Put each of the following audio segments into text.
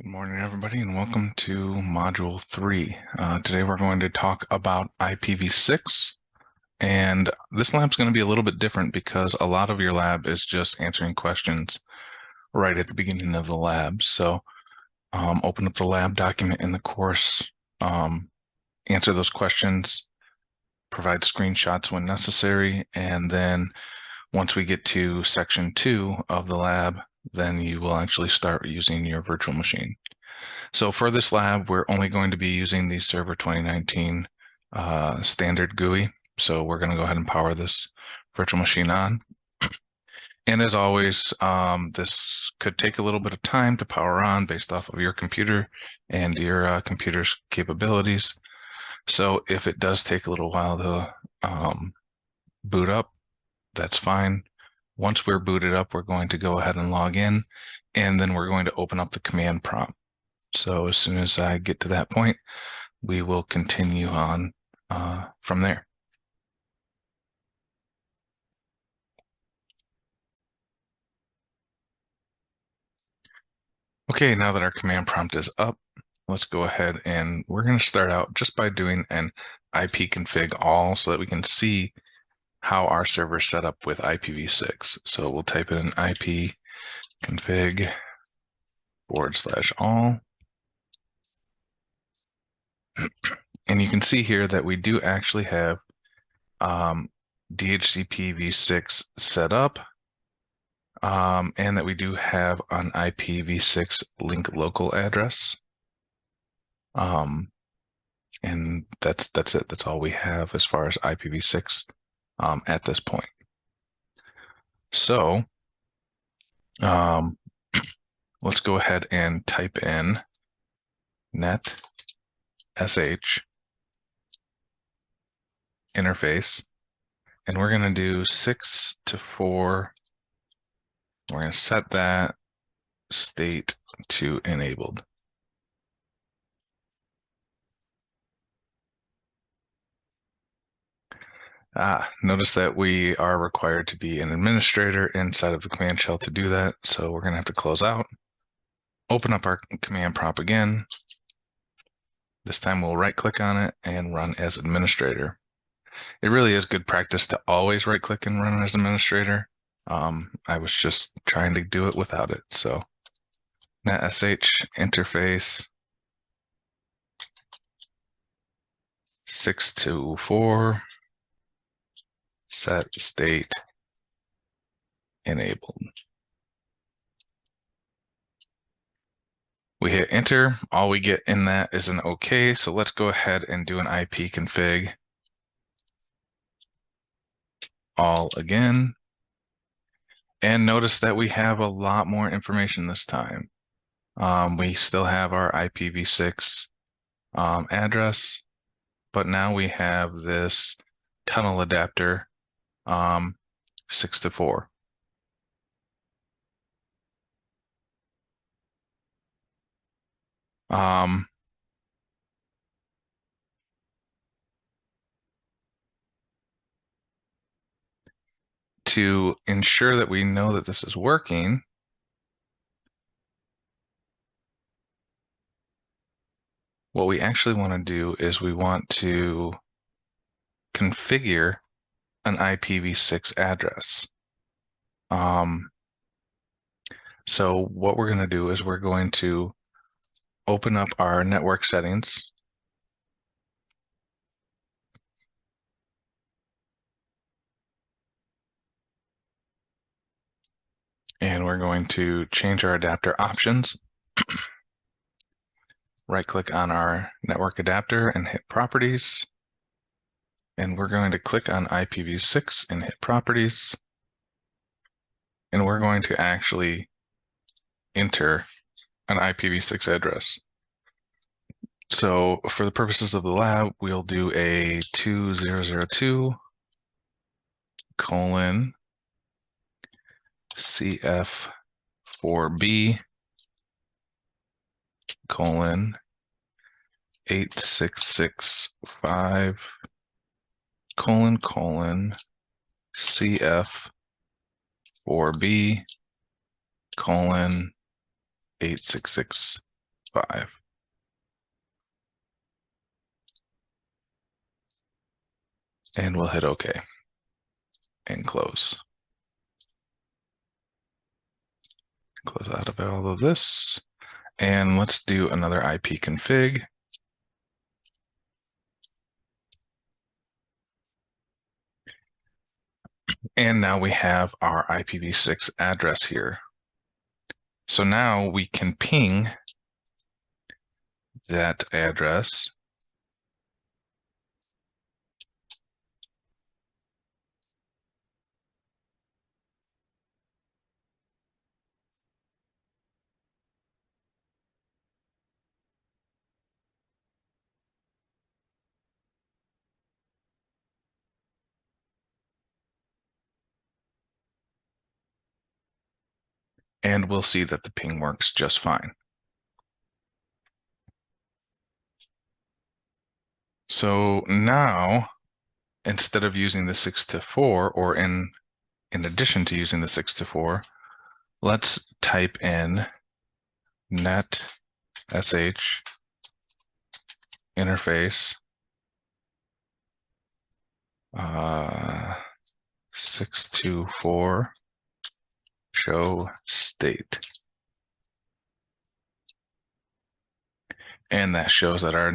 Good morning, everybody, and welcome to Module 3. Today we're going to talk about IPv6, and this lab's going to be a little bit different because a lot of your lab is just answering questions right at the beginning of the lab. So open up the lab document in the course, answer those questions, provide screenshots when necessary, and then once we get to section 2 of the lab, then you will actually start using your virtual machine. So for this lab, we're only going to be using the Server 2019 standard GUI. So we're going to go ahead and power this virtual machine on. And as always, this could take a little bit of time to power on based off of your computer and your computer's capabilities. So if it does take a little while to boot up, that's fine. Once we're booted up, we're going to go ahead and log in, and then we're going to open up the command prompt. So as soon as I get to that point, we will continue on from there. Okay, now that our command prompt is up, let's go ahead and we're going to start out just by doing an ipconfig all so that we can see how our server is set up with IPv6. So we'll type in ipconfig /all. And you can see here that we do actually have DHCP v6 set up, and that we do have an IPv6 link local address. And that's it. That's all we have as far as IPv6 at this point. So let's go ahead and type in net sh interface, and we're going to do 6 to 4. We're going to set that state to enabled. Notice that we are required to be an administrator inside of the command shell to do that. So we're going to have to close out, open up our command prompt again. This time we'll right click on it and run as administrator. It really is good practice to always right click and run as administrator. I was just trying to do it without it. So net sh interface 6 to 4 set state enabled. We hit enter. All we get in that is an OK. So let's go ahead and do an ipconfig all again. And notice that we have a lot more information this time. We still have our IPv6 address, but now we have this tunnel adapter 6 to 4. To ensure that we know that this is working, what we actually want to do is we want to configure an IPv6 address. So what we're going to do is we're going to open up our network settings. And we're going to change our adapter options. Right click on our network adapter and hit properties. And we're going to click on IPv6 and hit properties. And we're going to actually enter an IPv6 address. So for the purposes of the lab, we'll do a 2002 colon CF4B colon 8665 colon CF4B colon 8665. 5. And we'll hit OK and close. Close out of all of this. And let's do another IP config. And now we have our IPv6 address here. So now we can ping that address and we'll see that the ping works just fine. So now, instead of using the 6 to 4, or in addition to using the 6 to 4, let's type in net sh interface 6 to 4 show state. And that shows that our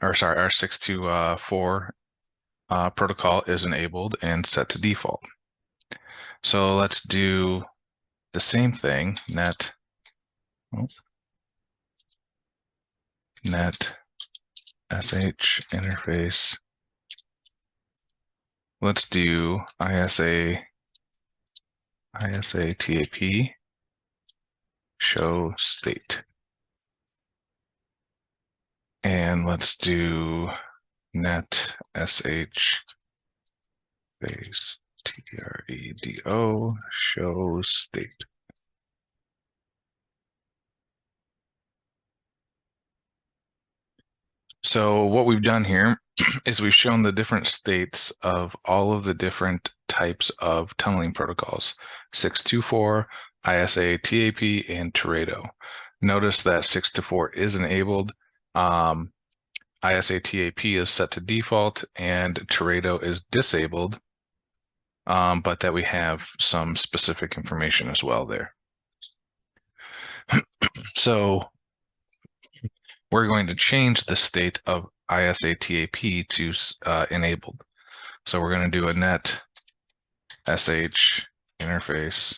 our 6 to 4 protocol is enabled and set to default. So let's do the same thing, net sh interface. Let's do ISA TAP show state. And let's do net sh space TREDO show state. So what we've done here is we've shown the different states of all of the different types of tunneling protocols: 624, ISA, TAP, and Teredo. Notice that 6 to 4 is enabled. ISA TAP is set to default and Teredo is disabled, but that we have some specific information as well there. So we're going to change the state of ISA TAP to enabled. So we're going to do a net sh interface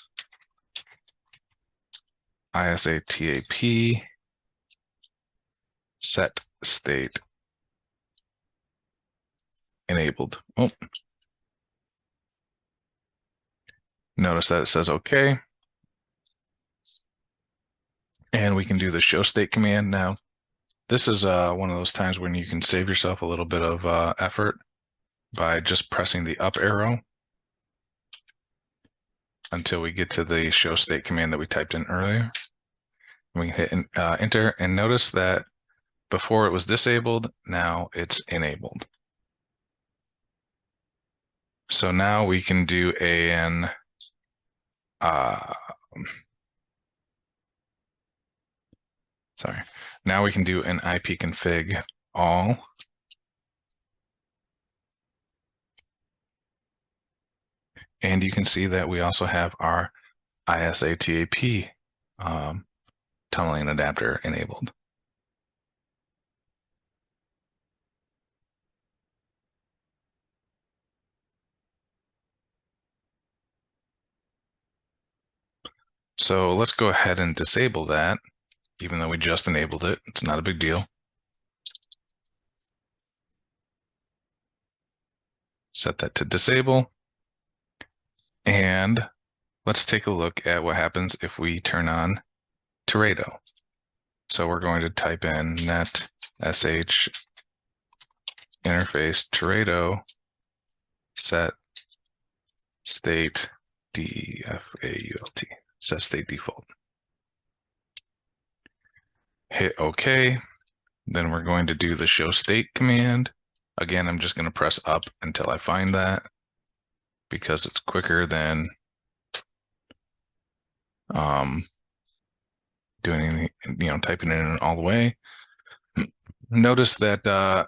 ISA TAP set state enabled. Oh. Notice that it says OK. And we can do the show state command now. This is one of those times when you can save yourself a little bit of effort by just pressing the up arrow until we get to the show state command that we typed in earlier. We hit enter, and notice that before it was disabled, now it's enabled. So now we can do an now we can do an ipconfig all. And you can see that we also have our ISA TAP tunneling adapter enabled. So let's go ahead and disable that, even though we just enabled it. It's not a big deal. Set that to disable. And let's take a look at what happens if we turn on Teredo. So we're going to type in net sh interface Teredo set state default, set state default. Hit OK. Then we're going to do the show state command. Again, I'm just going to press up until I find that, because it's quicker than doing typing it in all the way. Notice that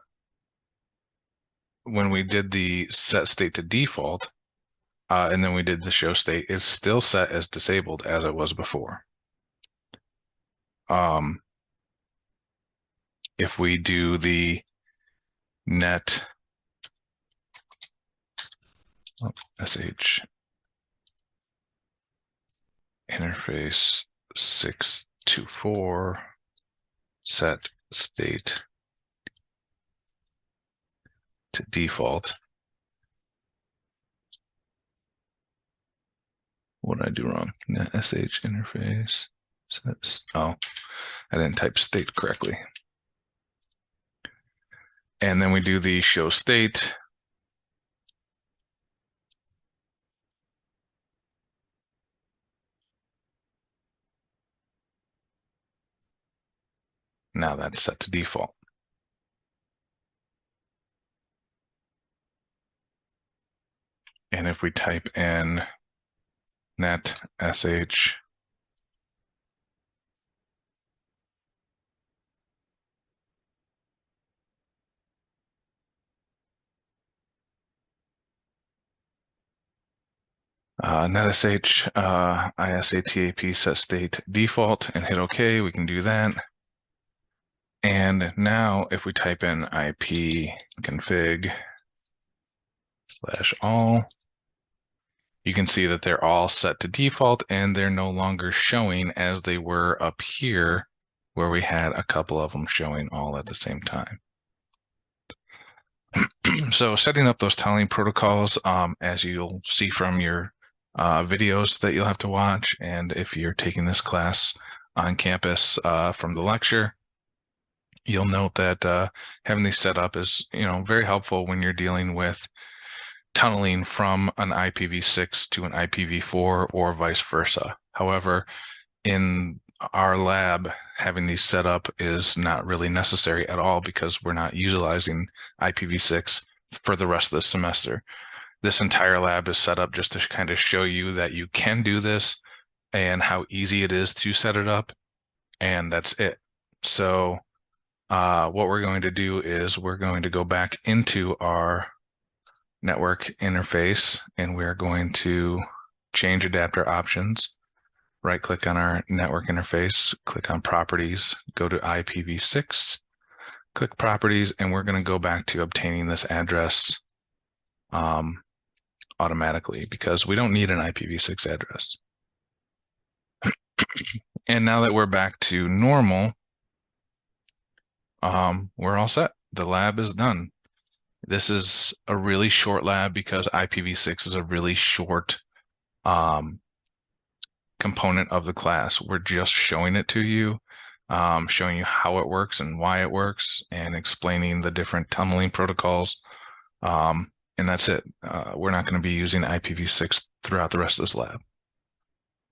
when we did the set state to default, and then we did the show state, it's still set as disabled as it was before. If we do the net sh interface 624 set state to default. What did I do wrong? Net sh interface sets. Oh, I didn't type state correctly. And then we do the show state. Now that's set to default. And if we type in net sh netsh isatap set state default and hit OK, we can do that. And now if we type in ipconfig/all, you can see that they're all set to default and they're no longer showing as they were up here where we had a couple of them showing all at the same time. So setting up those tunneling protocols, as you'll see from your videos that you'll have to watch, and if you're taking this class on campus from the lecture, you'll note that having these set up is very helpful when you're dealing with tunneling from an IPv6 to an IPv4 or vice versa. However, in our lab, having these set up is not really necessary at all because we're not utilizing IPv6 for the rest of the semester. This entire lab is set up just to kind of show you that you can do this and how easy it is to set it up, and that's it. So what we're going to do is we're going to go back into our network interface and we're going to change adapter options. Right click on our network interface, click on properties, go to IPv6, click properties, and we're going to go back to obtaining this address automatically because we don't need an IPv6 address. And now that we're back to normal, we're all set. The lab is done. This is a really short lab because IPv6 is a really short component of the class. We're just showing it to you, showing you how it works and why it works, and explaining the different tunneling protocols. And that's it. We're not going to be using IPv6 throughout the rest of this lab.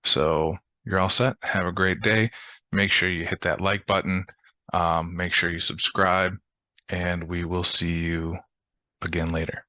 So you're all set. Have a great day. Make sure you hit that like button. Make sure you subscribe, and we will see you again later.